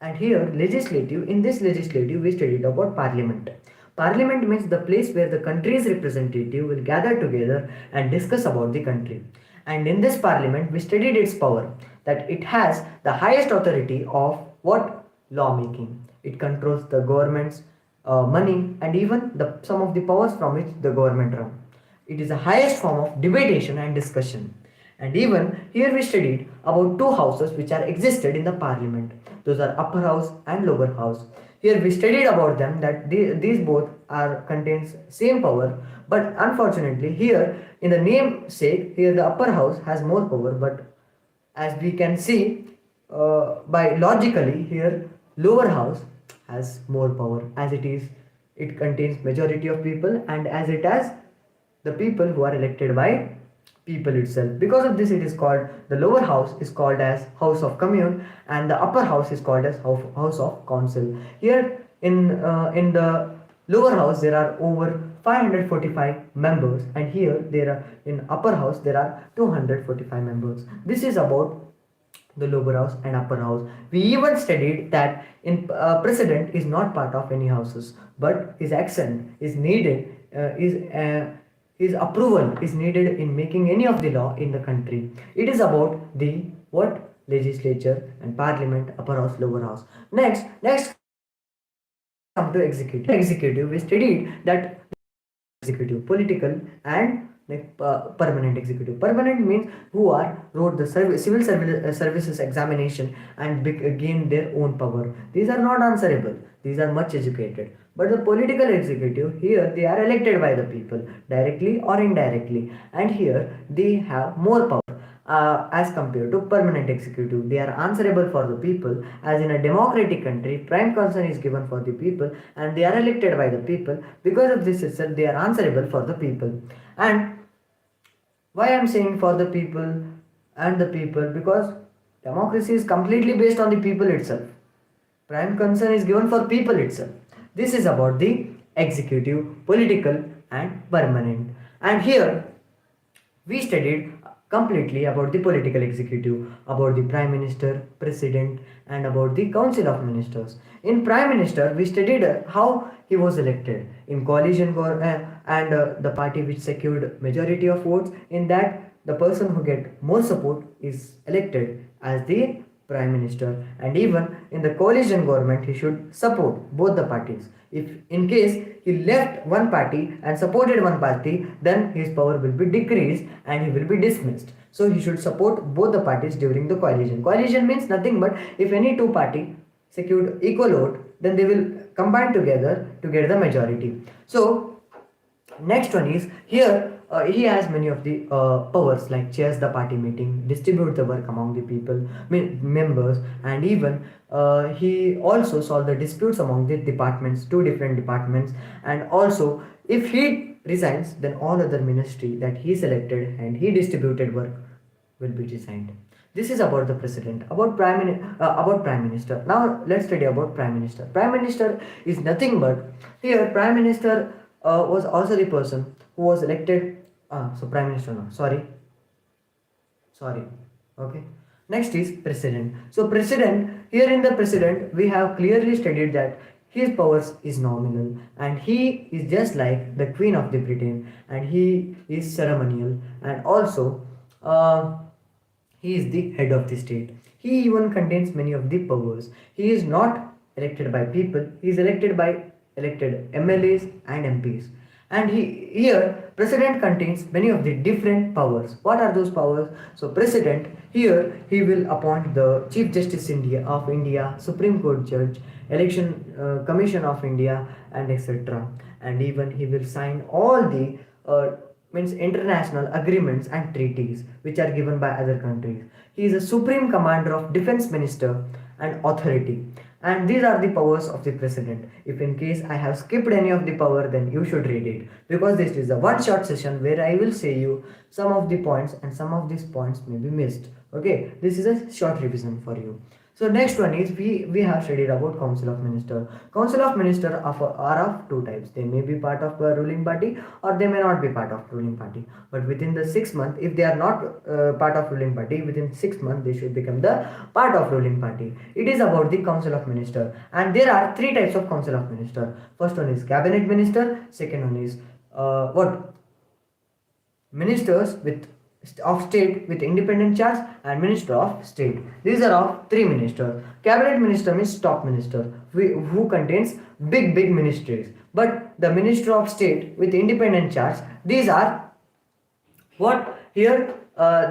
And here, in this legislative, we studied about parliament. Parliament means the place where the country's representative will gather together and discuss about the country. And in this parliament, we studied its power, that it has the highest authority of what? Lawmaking. It controls the government's money and even some of the powers from which the government run. It is the highest form of debatation and discussion. And even here we studied about 2 houses which are existed in the parliament. Those are upper house and lower house. Here we studied about them, that these both contains same power, but unfortunately here in the name sake, here the upper house has more power, but as we can see by logically, here lower house has more power, as it contains majority of people, and as it has the people who are elected by people itself. Because of this, it is called, the lower house is called as House of Commune, and the upper house is called as House of Council. Here in the lower house there are over 545 members, and here there are in upper house there are 245 members. This is about the lower house and upper house. We even studied that in president is not part of any houses, but his accent is needed, his approval is needed in making any of the law in the country. It is about the what legislature and parliament, upper house, lower house. Next come to executive. Executive, we studied that executive, political and permanent executive. Permanent means who are wrote the services examination and gain their own power. These are not answerable. These are much educated. But the political executive here they are elected by the people directly or indirectly, and here they have more power as compared to permanent executive. They are answerable for the people. As in a democratic country, prime concern is given for the people, and they are elected by the people. Because of this itself, they are answerable for the people. And why I'm saying for the people and the people, because democracy is completely based on the people itself. Prime concern is given for people itself. This is about the executive, political, and permanent. And here we studied completely about the political executive, about the prime minister, president, and about the council of ministers. In prime minister, we studied how he was elected in coalition and the party which secured majority of votes. In that, the person who get more support is elected as the prime minister, and even in the coalition government he should support both the parties. If in case he left one party and supported one party, then his power will be decreased and he will be dismissed. So he should support both the parties during the coalition. Coalition means nothing but if any two party secured equal vote, then they will combine together to get the majority. So next one is here he has many of the powers like chairs the party meeting, distribute the work among the people, members, and even he also solve the disputes among the departments, two different departments. And also if he resigns, then all other ministry that he selected and he distributed work will be resigned. This is about the president. About prime minister. Now let's study about prime minister. Prime minister is nothing but here prime minister was also the person who was elected. So prime minister, no, sorry. Okay. Next is president. So president, here in the president we have clearly studied that his powers is nominal and he is just like the queen of the Britain, and he is ceremonial, and also he is the head of the state. He even contains many of the powers. He is not elected by people, he is elected by elected MLAs and MPs. And here president contains many of the different powers. What are those powers? So president here he will appoint the Chief Justice of India, Supreme Court judge, Election Commission of India, and etc. And even he will sign all the means international agreements and treaties which are given by other countries. He is a supreme commander of defense minister and authority. And these are the powers of the president. If in case I have skipped any of the power, then you should read it, because this is a one short session where I will say you some of the points and some of these points may be missed. Okay, this is a short revision for you. So next one is we have studied about council of minister. Council of minister are of two types. They may be part of a ruling party or they may not be part of ruling party. But within the 6 months, if they are not part of ruling party, within 6 months they should become the part of ruling party. It is about the council of minister, and there are three types of council of minister. First one is cabinet minister. Second one is what ministers with of state with independent charge, and minister of state. These are of three ministers. Cabinet minister means top minister who contains big ministries. But the minister of state with independent charge, these are what here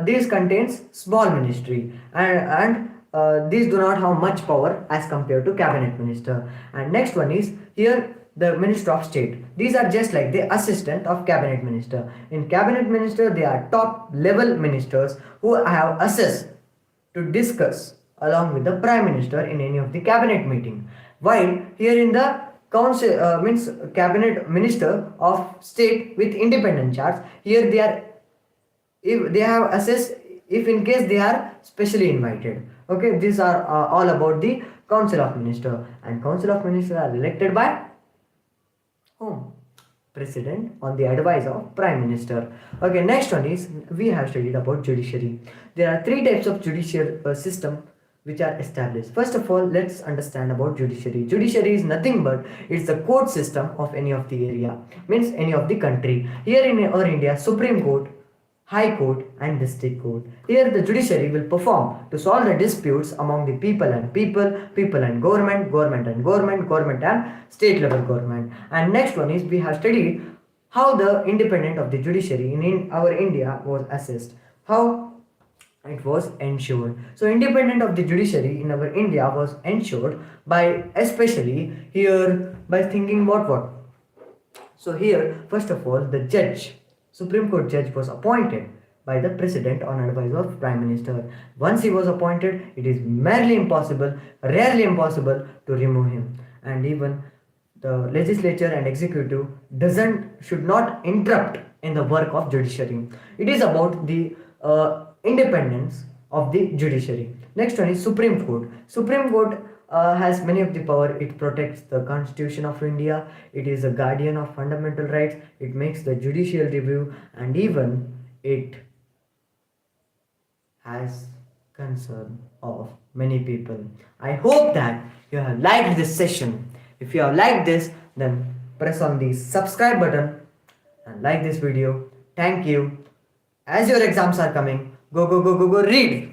these contains small ministry, and these do not have much power as compared to cabinet minister. And next one is here the minister of state. These are just like the assistant of cabinet minister. In cabinet minister they are top level ministers who have access to discuss along with the prime minister in any of the cabinet meeting, while here in the council means cabinet minister of state with independent charge, here they are if they have access if in case they are specially invited. Okay, these are all about the council of minister. And council of minister are elected by whom? president on the advice of prime minister. Okay, next one is we have studied about judiciary. There are three types of judicial system which are established. First of all, let's understand about judiciary. Judiciary is nothing but it's the court system of any of the area, means any of the country. Here in our India, Supreme Court, High Court and District Court. Here the judiciary will perform to solve the disputes among the people and people, people and government, government and government, government and state level government. And next one is we have studied how the independence of the judiciary in our India was assessed. How it was ensured. So independence of the judiciary in our India was ensured by especially here by thinking about what? So here, first of all, the judge, Supreme Court judge was appointed by the president on advice of prime minister. Once he was appointed, it is merely impossible, rarely impossible to remove him. And even the legislature and executive should not interrupt in the work of judiciary. It is about the independence of the judiciary. Next one is Supreme Court. Supreme Court has many of the power. It protects the Constitution of India. It is a guardian of fundamental rights. It makes the judicial review, and even it has concern of many people. I hope that you have liked this session. If you have liked this, then press on the subscribe button and like this video. Thank you. As your exams are coming, go read.